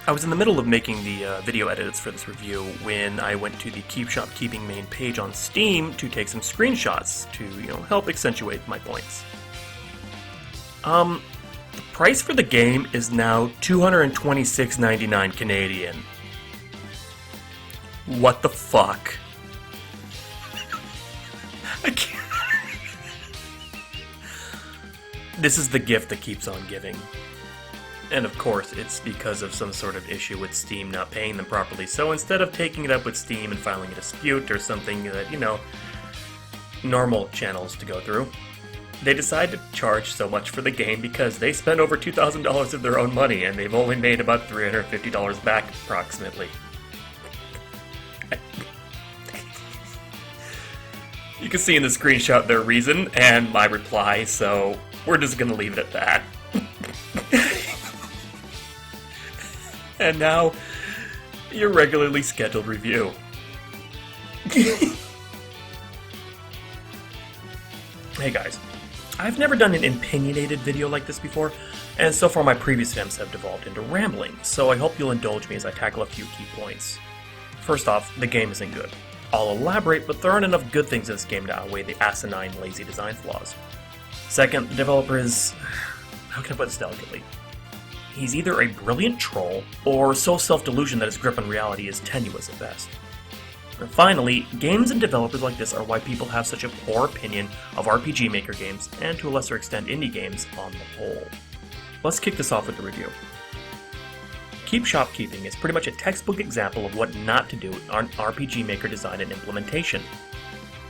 I was in the middle of making the video edits for this review when I went to the KeepShopkeeping main page on Steam to take some screenshots to, help accentuate my points. The price for the game is now $226.99 Canadian. What the fuck? I can't. This is the gift that keeps on giving. And of course, it's because of some sort of issue with Steam not paying them properly. So instead of taking it up with Steam and filing a dispute or something that, normal channels to go through, they decided to charge so much for the game because they spent over $2,000 of their own money and they've only made about $350 back approximately. You can see in the screenshot their reason and my reply, so we're just gonna leave it at that. And now, your regularly scheduled review. Hey guys, I've never done an opinionated video like this before, and so far my previous attempts have devolved into rambling, so I hope you'll indulge me as I tackle a few key points. First off, the game isn't good. I'll elaborate, but there aren't enough good things in this game to outweigh the asinine, lazy design flaws. Second, the developer is... how can I put this delicately? He's either a brilliant troll, or so self-delusioned that his grip on reality is tenuous at best. And finally, games and developers like this are why people have such a poor opinion of RPG Maker games, and to a lesser extent indie games, on the whole. Let's kick this off with the review. KeepShopkeeping is pretty much a textbook example of what not to do on RPG Maker design and implementation.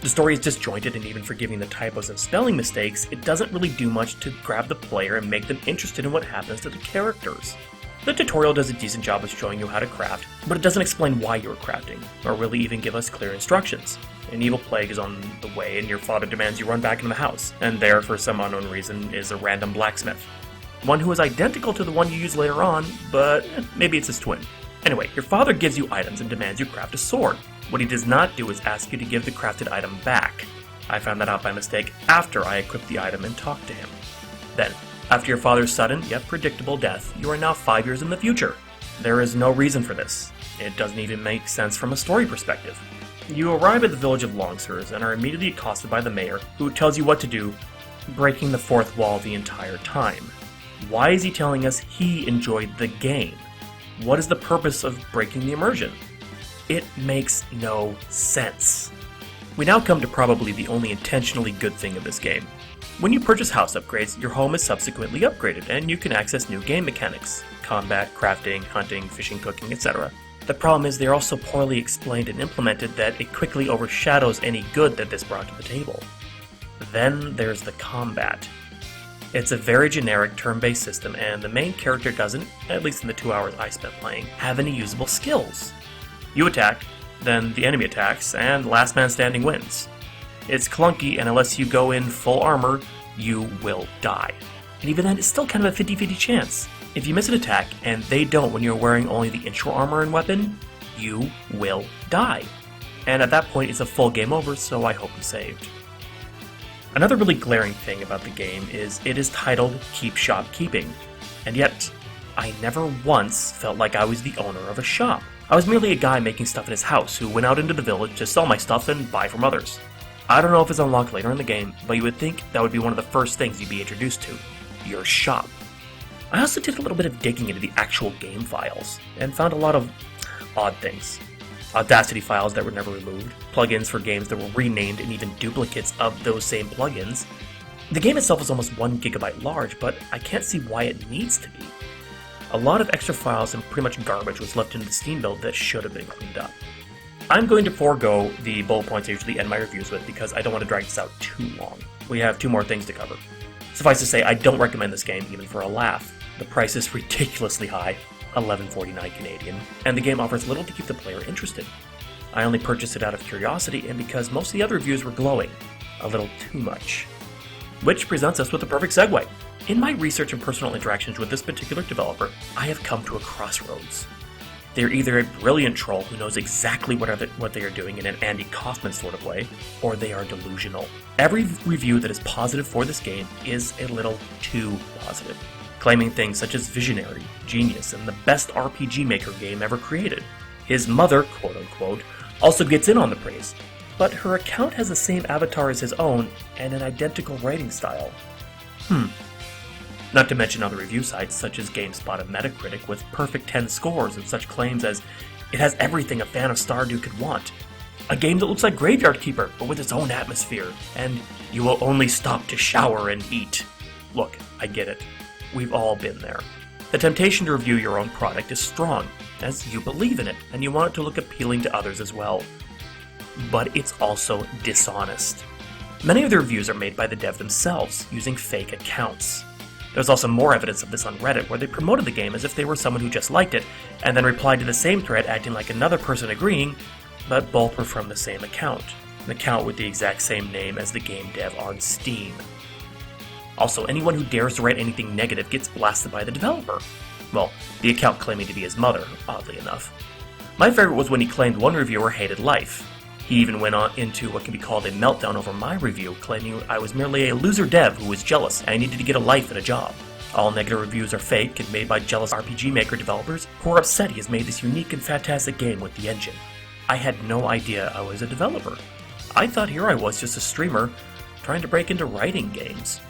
The story is disjointed, and even for giving the typos and spelling mistakes, it doesn't really do much to grab the player and make them interested in what happens to the characters. The tutorial does a decent job of showing you how to craft, but it doesn't explain why you're crafting, or really even give us clear instructions. An evil plague is on the way and your father demands you run back into the house, and there, for some unknown reason, is a random blacksmith. One who is identical to the one you use later on, but maybe it's his twin. Anyway, your father gives you items and demands you craft a sword. What he does not do is ask you to give the crafted item back. I found that out by mistake after I equipped the item and talked to him. Then, after your father's sudden, yet predictable death, you are now 5 years in the future. There is no reason for this. It doesn't even make sense from a story perspective. You arrive at the village of Longspurs and are immediately accosted by the mayor, who tells you what to do, breaking the fourth wall the entire time. Why is he telling us he enjoyed the game? What is the purpose of breaking the immersion? It makes no sense. We now come to probably the only intentionally good thing of this game. When you purchase house upgrades, your home is subsequently upgraded, and you can access new game mechanics: combat, crafting, hunting, fishing, cooking, etc. The problem is they're all so poorly explained and implemented that it quickly overshadows any good that this brought to the table. Then there's the combat. It's a very generic turn-based system, and the main character doesn't, at least in the 2 hours I spent playing, have any usable skills. You attack, then the enemy attacks, and last man standing wins. It's clunky, and unless you go in full armor, you will die. And even then, it's still kind of a 50-50 chance. If you miss an attack, and they don't when you're wearing only the intro armor and weapon, you will die. And at that point, it's a full game over, so I hope you saved. Another really glaring thing about the game is it is titled KeepShopkeeping, and yet I never once felt like I was the owner of a shop. I was merely a guy making stuff in his house who went out into the village to sell my stuff and buy from others. I don't know if it's unlocked later in the game, but you would think that would be one of the first things you'd be introduced to: your shop. I also did a little bit of digging into the actual game files, and found a lot of odd things. Audacity files that were never removed, plugins for games that were renamed, and even duplicates of those same plugins. The game itself is almost 1 gigabyte large, but I can't see why it needs to be. A lot of extra files and pretty much garbage was left in the Steam build that should have been cleaned up. I'm going to forego the bullet points I usually end my reviews with because I don't want to drag this out too long. We have 2 more things to cover. Suffice to say, I don't recommend this game even for a laugh. The price is ridiculously high, $11.49 Canadian, and the game offers little to keep the player interested. I only purchased it out of curiosity and because most of the other reviews were glowing. A little too much. Which presents us with the perfect segue. In my research and personal interactions with this particular developer, I have come to a crossroads. They're either a brilliant troll who knows exactly what they are doing in an Andy Kaufman sort of way, or they are delusional. Every review that is positive for this game is a little too positive. claiming things such as visionary, genius, and the best RPG Maker game ever created. His mother, quote-unquote, also gets in on the praise, but her account has the same avatar as his own and an identical writing style. Not to mention other review sites such as GameSpot and Metacritic with perfect 10 scores and such claims as, "It has everything a fan of Stardew could want. A game that looks like Graveyard Keeper, but with its own atmosphere, and you will only stop to shower and eat." Look, I get it. We've all been there. The temptation to review your own product is strong, as you believe in it, and you want it to look appealing to others as well. But it's also dishonest. Many of the reviews are made by the dev themselves, using fake accounts. There's also more evidence of this on Reddit, where they promoted the game as if they were someone who just liked it, and then replied to the same thread acting like another person agreeing, but both were from the same account. An account with the exact same name as the game dev on Steam. Also, anyone who dares to write anything negative gets blasted by the developer. Well, the account claiming to be his mother, oddly enough. My favorite was when he claimed one reviewer hated life. He even went on into what can be called a meltdown over my review, claiming I was merely a loser dev who was jealous and I needed to get a life and a job. All negative reviews are fake and made by jealous RPG Maker developers who are upset he has made this unique and fantastic game with the engine. I had no idea I was a developer. I thought here I was just a streamer trying to break into writing games.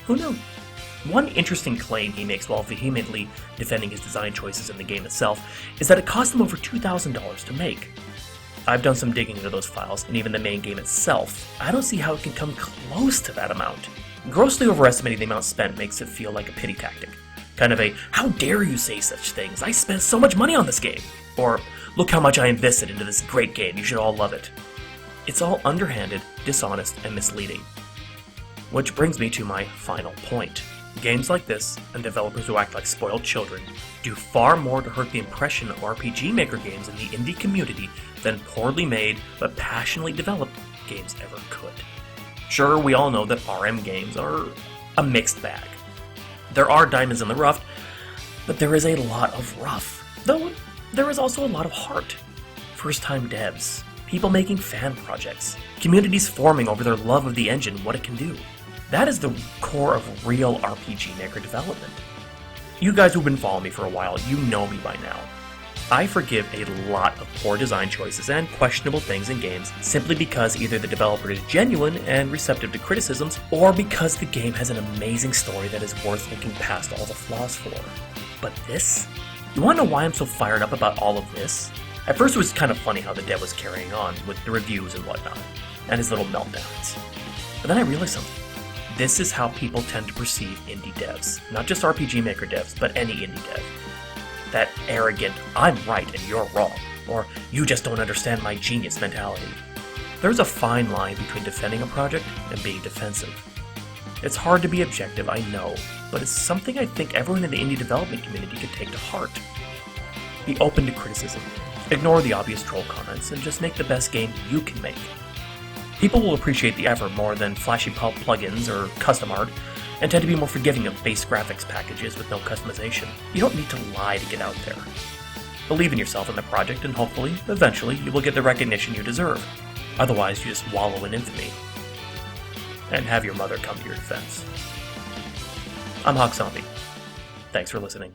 Who knew? One interesting claim he makes while vehemently defending his design choices in the game itself is that it cost him over $2,000 to make. I've done some digging into those files, and even the main game itself. I don't see how it can come close to that amount. Grossly overestimating the amount spent makes it feel like a pity tactic. Kind of a, "How dare you say such things? I spent so much money on this game!" Or, "Look how much I invested into this great game, you should all love it." It's all underhanded, dishonest, and misleading. Which brings me to my final point. Games like this, and developers who act like spoiled children, do far more to hurt the impression of RPG Maker games in the indie community than poorly made but passionately developed games ever could. Sure, we all know that RM games are a mixed bag. There are diamonds in the rough, but there is a lot of rough. Though there is also a lot of heart. First-time devs, people making fan projects, communities forming over their love of the engine and what it can do. That is the core of real RPG Maker development. You guys who've been following me for a while, you know me by now. I forgive a lot of poor design choices and questionable things in games simply because either the developer is genuine and receptive to criticisms, or because the game has an amazing story that is worth looking past all the flaws for. But this? You want to know why I'm so fired up about all of this? At first it was kind of funny how the dev was carrying on with the reviews and whatnot, and his little meltdowns. But then I realized something. This is how people tend to perceive indie devs. Not just RPG Maker devs, but any indie dev. That arrogant, "I'm right and you're wrong," or "you just don't understand my genius" mentality. There's a fine line between defending a project and being defensive. It's hard to be objective, I know, but it's something I think everyone in the indie development community could take to heart. Be open to criticism, ignore the obvious troll comments, and just make the best game you can make. People will appreciate the effort more than flashy plugins or custom art, and tend to be more forgiving of base graphics packages with no customization. You don't need to lie to get out there. Believe in yourself and the project, and hopefully, eventually, you will get the recognition you deserve. Otherwise, you just wallow in infamy. And have your mother come to your defense. I'm HawkZombie. Thanks for listening.